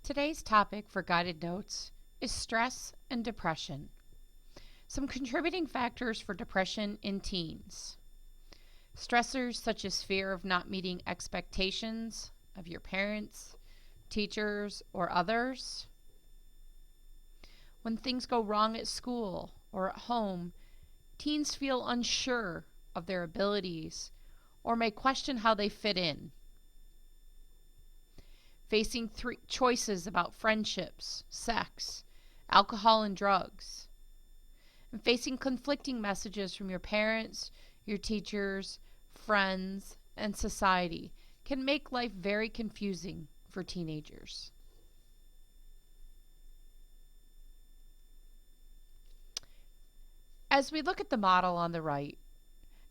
Today's topic for guided notes is stress and depression. Some contributing factors for depression in teens. Stressors such as fear of not meeting expectations of your parents, teachers, or others. When things go wrong at school or at home, teens feel unsure of their abilities or may question how they fit in. Facing choices about friendships, sex, alcohol, and drugs. And facing conflicting messages from your parents, your teachers, friends, and society can make life very confusing for teenagers. As we look at the model on the right,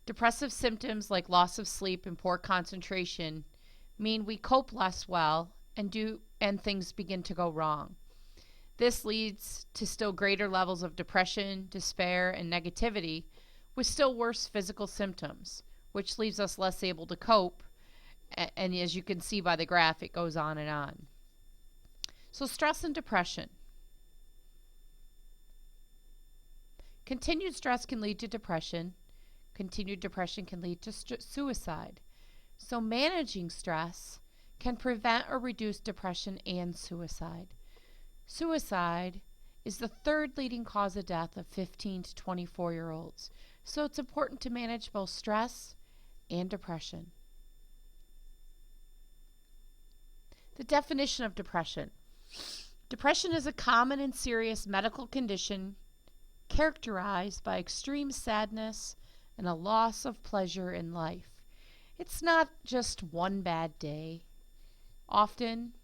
depressive symptoms like loss of sleep and poor concentration mean we cope less well and things begin to go wrong. This leads to still greater levels of depression, despair, and negativity with still worse physical symptoms, which leaves us less able to cope. And as you can see by the graph, it goes on and on. So stress and depression. Continued stress can lead to depression. Continued depression can lead to suicide. So managing stress can prevent or reduce depression and suicide. Suicide is the third leading cause of death of 15 to 24-year-olds. So it's important to manage both stress and depression. The definition of depression. Depression is a common and serious medical condition characterized by extreme sadness and a loss of pleasure in life. It's not just one bad day. Often,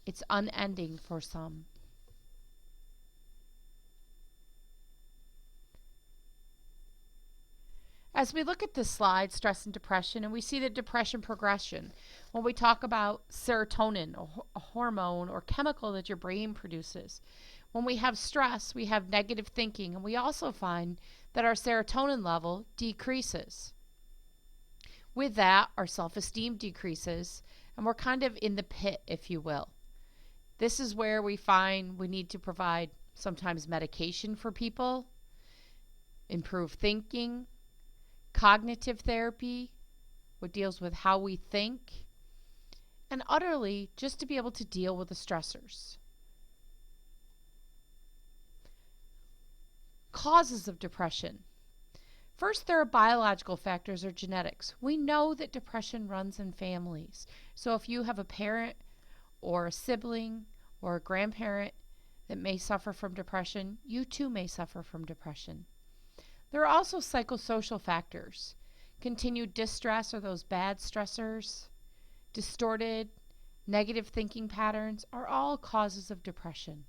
it's unending for some. As we look at this slide, stress and depression, and we see the depression progression, when we talk about serotonin, a hormone or chemical that your brain produces. When we have stress, we have negative thinking, and we also find that our serotonin level decreases. With that, our self-esteem decreases, and we're kind of in the pit, if you will. This is where we find we need to provide sometimes medication for people, improve thinking, cognitive therapy, what deals with how we think, and utterly just to be able to deal with the stressors. Causes of depression. First, there are biological factors or genetics. We know that depression runs in families. So if you have a parent or a sibling or a grandparent that may suffer from depression, you too may suffer from depression. There are also psychosocial factors. Continued distress or those bad stressors, distorted, negative thinking patterns are all causes of depression.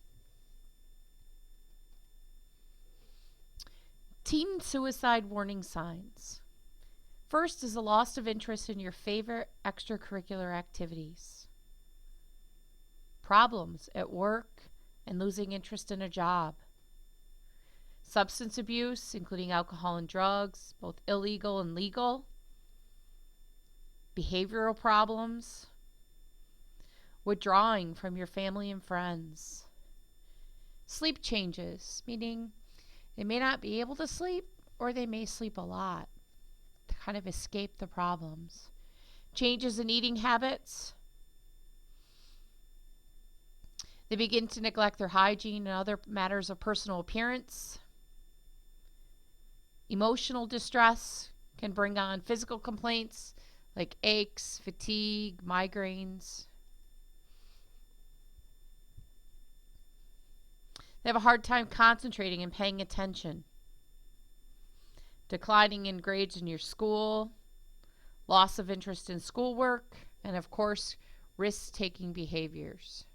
Teen suicide warning signs. First is a loss of interest in your favorite extracurricular activities. Problems at work and losing interest in a job. Substance abuse, including alcohol and drugs, both illegal and legal. Behavioral problems. Withdrawing from your family and friends. Sleep changes, meaning they may not be able to sleep or they may sleep a lot to kind of escape the problems. Changes in eating habits. They begin to neglect their hygiene and other matters of personal appearance. Emotional distress can bring on physical complaints like aches, fatigue, migraines. They have a hard time concentrating and paying attention. Declining in grades in your school, loss of interest in schoolwork, and of course, risk-taking behaviors.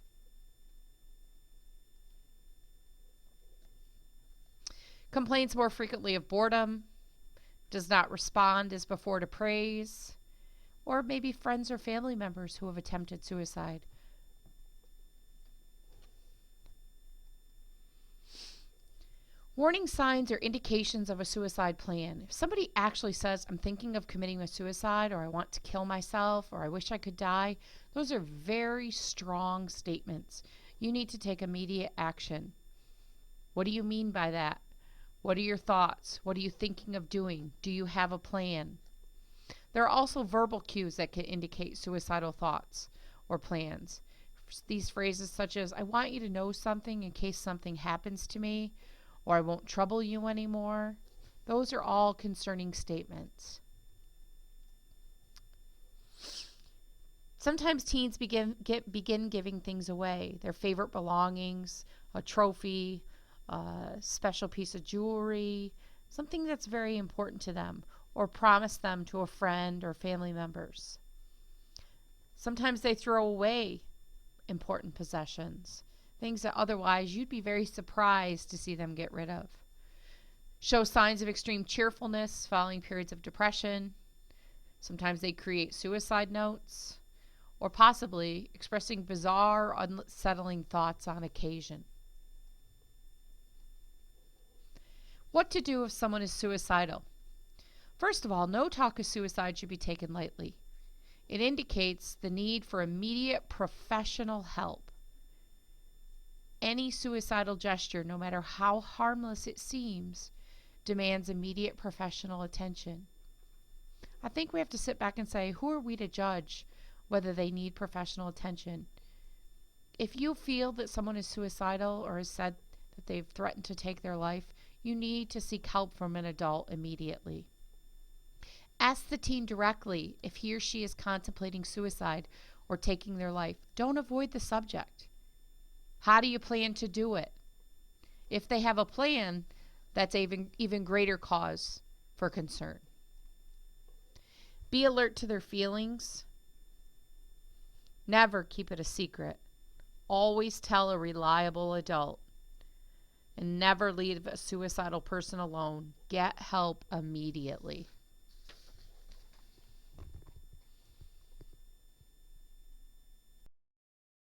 Complains more frequently of boredom, does not respond as before to praise, or maybe friends or family members who have attempted suicide. Warning signs are indications of a suicide plan. If somebody actually says, I'm thinking of committing a suicide, or I want to kill myself, or I wish I could die, those are very strong statements. You need to take immediate action. What do you mean by that? What are your thoughts? What are you thinking of doing? Do you have a plan? There are also verbal cues that can indicate suicidal thoughts or plans. These phrases such as, I want you to know something in case something happens to me, or I won't trouble you anymore. Those are all concerning statements. Sometimes teens begin giving things away, their favorite belongings, a trophy, a special piece of jewelry, something that's very important to them, or promise them to a friend or family members. Sometimes they throw away important possessions, things that otherwise you'd be very surprised to see them get rid of. Show signs of extreme cheerfulness following periods of depression. Sometimes they create suicide notes, or possibly expressing bizarre, unsettling thoughts on occasion. What to do if someone is suicidal? First of all, no talk of suicide should be taken lightly. It indicates the need for immediate professional help. Any suicidal gesture, no matter how harmless it seems, demands immediate professional attention. I think we have to sit back and say, who are we to judge whether they need professional attention? If you feel that someone is suicidal or has said that they've threatened to take their life, you need to seek help from an adult immediately. Ask the teen directly if he or she is contemplating suicide or taking their life. Don't avoid the subject. How do you plan to do it? If they have a plan, that's even greater cause for concern. Be alert to their feelings. Never keep it a secret. Always tell a reliable adult. And never leave a suicidal person alone. Get help immediately.